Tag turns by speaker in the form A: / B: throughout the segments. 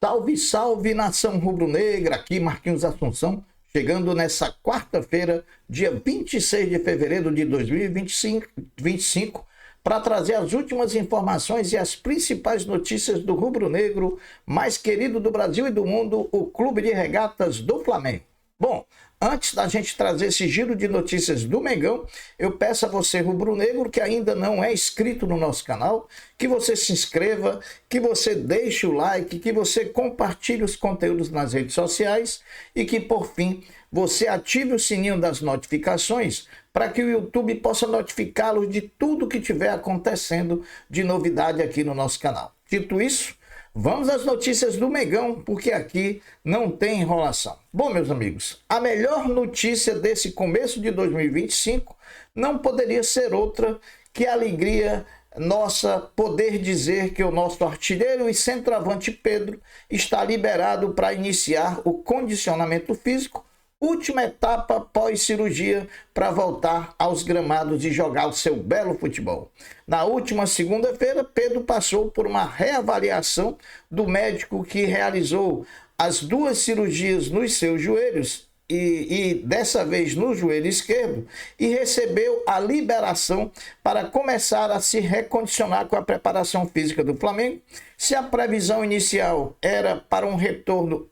A: Salve, salve, nação rubro-negra, aqui Marquinhos Assunção, chegando nessa quarta-feira, dia 26 de fevereiro de 2025, para trazer as últimas informações e as principais notícias do rubro-negro mais querido do Brasil e do mundo, o Clube de Regatas do Flamengo. Bom, antes da gente trazer esse giro de notícias do Mengão, eu peço a você, rubro-negro, que ainda não é inscrito no nosso canal, que você se inscreva, que você deixe o like, que você compartilhe os conteúdos nas redes sociais e que, por fim, você ative o sininho das notificações para que o YouTube possa notificá-los de tudo que estiver acontecendo de novidade aqui no nosso canal. Dito isso, vamos às notícias do Mengão, porque aqui não tem enrolação. Bom, meus amigos, a melhor notícia desse começo de 2025 não poderia ser outra que a alegria nossa poder dizer que o nosso artilheiro e centroavante Pedro está liberado para iniciar o condicionamento físico, última etapa pós-cirurgia para voltar aos gramados e jogar o seu belo futebol. Na última segunda-feira, Pedro passou por uma reavaliação do médico que realizou as duas cirurgias nos seus joelhos e dessa vez no joelho esquerdo, e recebeu a liberação para começar a se recondicionar com a preparação física do Flamengo. Se a previsão inicial era para um retorno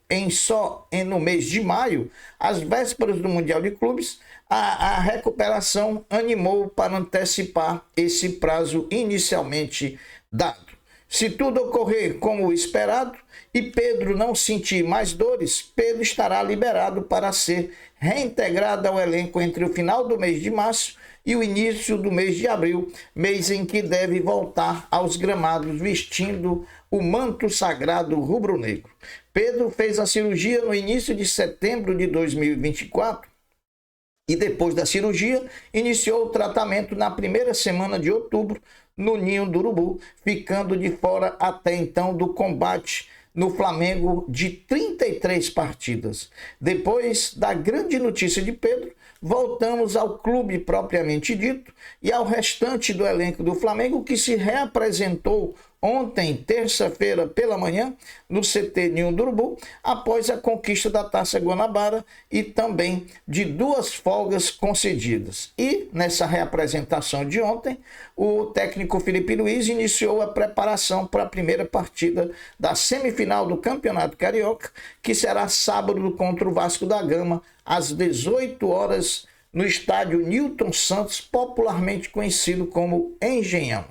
A: no mês de maio, às vésperas do Mundial de Clubes, a recuperação animou para antecipar esse prazo inicialmente dado. Se tudo ocorrer como esperado e Pedro não sentir mais dores, Pedro estará liberado para ser reintegrado ao elenco entre o final do mês de março e o início do mês de abril, mês em que deve voltar aos gramados vestindo o manto sagrado rubro-negro. Pedro fez a cirurgia no início de setembro de 2024 e depois da cirurgia iniciou o tratamento na primeira semana de outubro no Ninho do Urubu, ficando de fora até então do combate no Flamengo de 33 partidas. Depois da grande notícia de Pedro, voltamos ao clube propriamente dito e ao restante do elenco do Flamengo, que se reapresentou ontem, terça-feira pela manhã, no CT Ninho do Urubu, após a conquista da Taça Guanabara e também de duas folgas concedidas. E, nessa reapresentação de ontem, o técnico Felipe Luiz iniciou a preparação para a primeira partida da semifinal do Campeonato Carioca, que será sábado contra o Vasco da Gama, às 18 horas, no estádio Newton Santos, popularmente conhecido como Engenhão.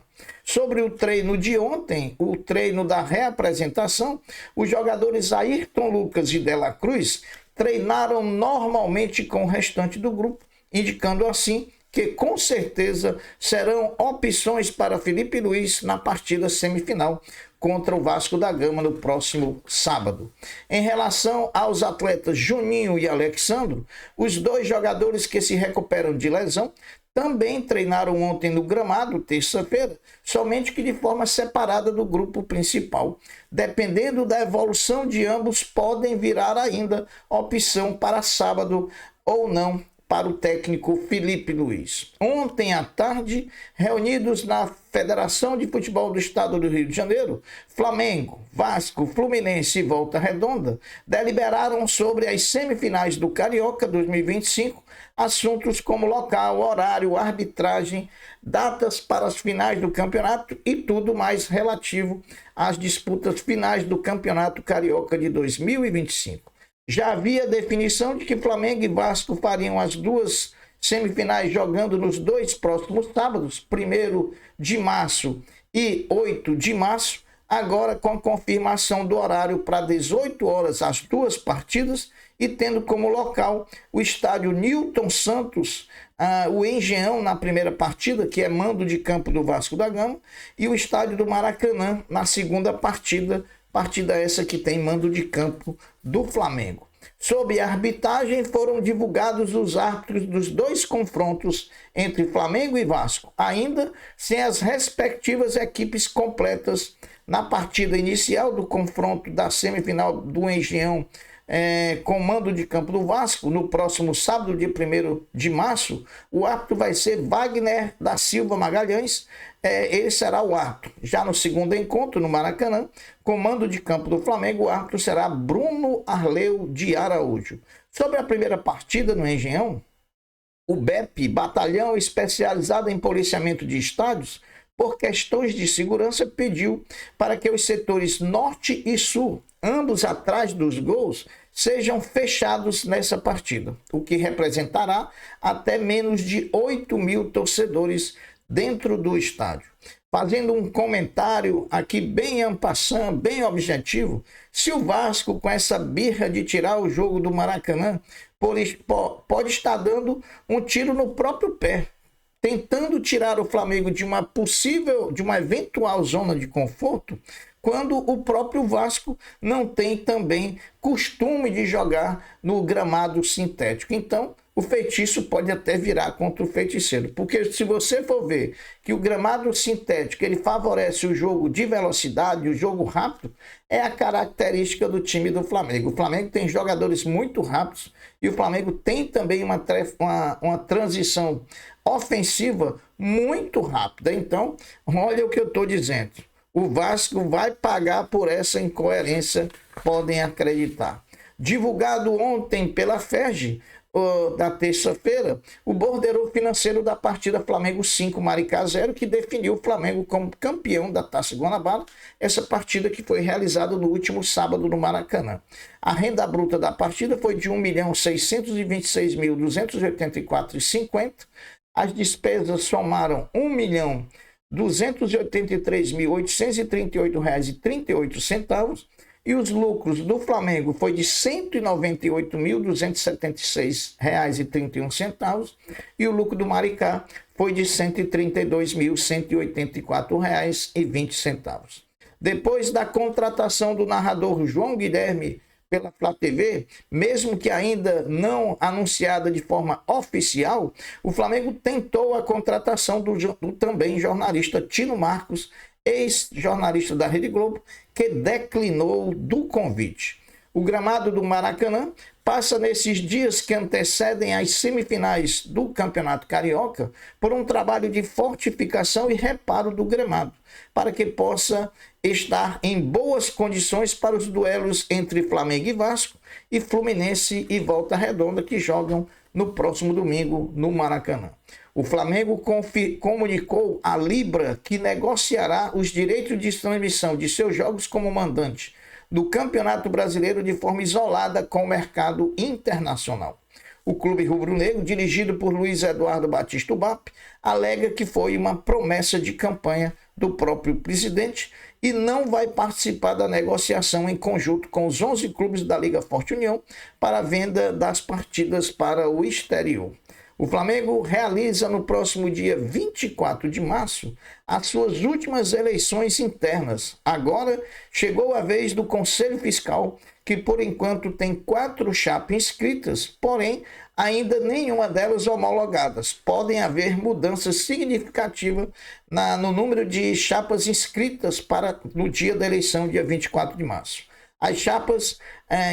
A: Sobre o treino de ontem, o treino da reapresentação, os jogadores Ayrton Lucas e Dela Cruz treinaram normalmente com o restante do grupo, indicando assim que com certeza serão opções para Felipe Luiz na partida semifinal contra o Vasco da Gama no próximo sábado. Em relação aos atletas Juninho e Alexandro, os dois jogadores que se recuperam de lesão também treinaram ontem no gramado, terça-feira, somente que de forma separada do grupo principal. Dependendo da evolução de ambos, podem virar ainda opção para sábado ou não para o técnico Felipe Luiz. Ontem à tarde, reunidos na Federação de Futebol do Estado do Rio de Janeiro, Flamengo, Vasco, Fluminense e Volta Redonda deliberaram sobre as semifinais do Carioca 2025, assuntos como local, horário, arbitragem, datas para as finais do campeonato e tudo mais relativo às disputas finais do Campeonato Carioca de 2025. Já havia definição de que Flamengo e Vasco fariam as duas semifinais jogando nos dois próximos sábados, 1º de março e 8 de março, agora com a confirmação do horário para 18 horas as duas partidas e tendo como local o estádio Newton Santos, o Engenhão na primeira partida, que é mando de campo do Vasco da Gama, e o estádio do Maracanã na segunda partida essa que tem mando de campo do Flamengo. Sob a arbitragem foram divulgados os árbitros dos dois confrontos entre Flamengo e Vasco, ainda sem as respectivas equipes completas na partida inicial do confronto da semifinal do Engenhão com mando de campo do Vasco, no próximo sábado, dia 1º de março. O árbitro vai ser Wagner da Silva Magalhães, ele será o árbitro. Já no segundo encontro, no Maracanã, comando de campo do Flamengo, o árbitro será Bruno Arleu de Araújo. Sobre a primeira partida no Engenhão, o BEP, Batalhão Especializado em Policiamento de Estádios, por questões de segurança, pediu para que os setores norte e sul, ambos atrás dos gols, sejam fechados nessa partida, o que representará até menos de 8 mil torcedores dentro do estádio. Fazendo um comentário aqui bem en passant, bem objetivo, se o Vasco, com essa birra de tirar o jogo do Maracanã, pode estar dando um tiro no próprio pé, tentando tirar o Flamengo de uma eventual zona de conforto, quando o próprio Vasco não tem também costume de jogar no gramado sintético. Então, o feitiço pode até virar contra o feiticeiro, porque se você for ver que o gramado sintético ele favorece o jogo de velocidade, o jogo rápido, é a característica do time do Flamengo. O Flamengo tem jogadores muito rápidos e o Flamengo tem também uma transição ofensiva muito rápida. Então, olha o que eu estou dizendo. O Vasco vai pagar por essa incoerência, podem acreditar. Divulgado ontem pela FERJ, da terça-feira, o borderô financeiro da partida Flamengo 5, Maricá 0, que definiu o Flamengo como campeão da Taça Guanabara, essa partida que foi realizada no último sábado no Maracanã. A renda bruta da partida foi de R$ 1.626.284,50. As despesas somaram R$ 1.283.838,38 e os lucros do Flamengo foi de R$ 198.276,31 e o lucro do Maricá foi de R$ 132.184,20. Depois da contratação do narrador João Guilherme pela Flá TV, mesmo que ainda não anunciada de forma oficial, o Flamengo tentou a contratação do também jornalista Tino Marcos, ex-jornalista da Rede Globo, que declinou do convite. O gramado do Maracanã passa nesses dias que antecedem as semifinais do Campeonato Carioca por um trabalho de fortificação e reparo do gramado, para que possa estar em boas condições para os duelos entre Flamengo e Vasco e Fluminense e Volta Redonda, que jogam no próximo domingo no Maracanã. O Flamengo comunicou à Libra que negociará os direitos de transmissão de seus jogos como mandante do Campeonato Brasileiro de forma isolada com o mercado internacional. O clube rubro-negro, dirigido por Luiz Eduardo Batista Ubap, alega que foi uma promessa de campanha do próprio presidente e não vai participar da negociação em conjunto com os 11 clubes da Liga Forte União para a venda das partidas para o exterior. O Flamengo realiza no próximo dia 24 de março as suas últimas eleições internas. Agora chegou a vez do Conselho Fiscal, que por enquanto tem 4 chapas inscritas, porém ainda nenhuma delas homologadas. Podem haver mudanças significativas no número de chapas inscritas para no dia da eleição, dia 24 de março. As chapas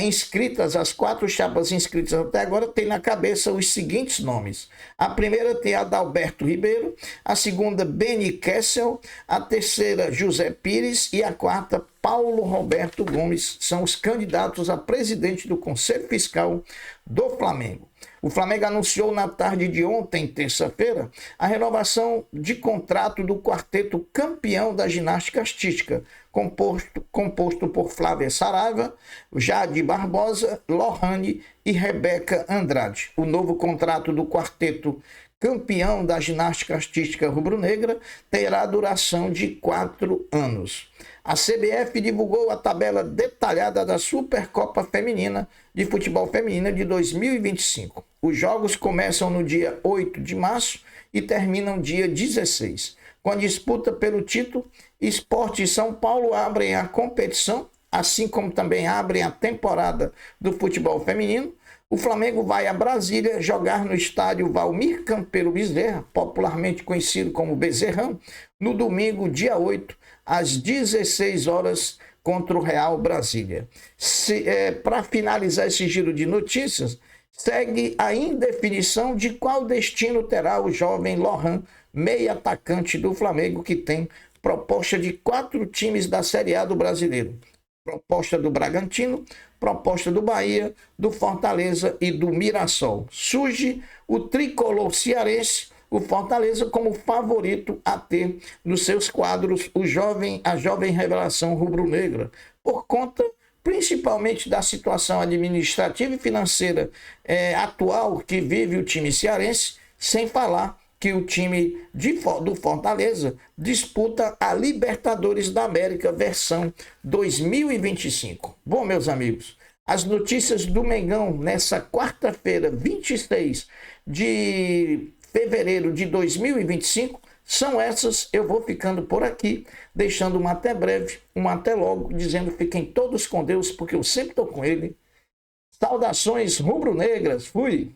A: inscritas, as 4 chapas inscritas até agora, têm na cabeça os seguintes nomes. A primeira tem Adalberto Ribeiro, a segunda Beni Kessel, a terceira José Pires e a quarta Paulo Roberto Gomes. São os candidatos a presidente do Conselho Fiscal do Flamengo. O Flamengo anunciou na tarde de ontem, terça-feira, a renovação de contrato do quarteto campeão da ginástica artística, composto por Flávia Saraiva, Jade Barbosa, Lohane e Rebeca Andrade. O novo contrato do quarteto campeão da ginástica artística rubro-negra terá duração de 4 anos. A CBF divulgou a tabela detalhada da Supercopa Feminina de Futebol Feminina de 2025. Os jogos começam no dia 8 de março e terminam dia 16. Com a disputa pelo título, Sport e São Paulo abrem a competição, assim como também abrem a temporada do futebol feminino. O Flamengo vai a Brasília jogar no estádio Valmir Campelo Bezerra, popularmente conhecido como Bezerrão, no domingo, dia 8, às 16 horas, contra o Real Brasília. Para finalizar esse giro de notícias, segue a indefinição de qual destino terá o jovem Lohan, meia atacante do Flamengo, que tem proposta de 4 times da Série A do Brasileiro. Proposta do Bragantino, proposta do Bahia, do Fortaleza e do Mirassol. Surge o tricolor cearense, o Fortaleza, como favorito a ter nos seus quadros a jovem revelação rubro-negra, por conta principalmente da situação administrativa e financeira atual que vive o time cearense, sem falar que o time do Fortaleza disputa a Libertadores da América versão 2025. Bom, meus amigos, as notícias do Mengão nessa quarta-feira, 26 de fevereiro de 2025, são essas. Eu vou ficando por aqui, deixando um até breve, um até logo, dizendo fiquem todos com Deus, porque eu sempre estou com ele. Saudações rubro-negras, fui!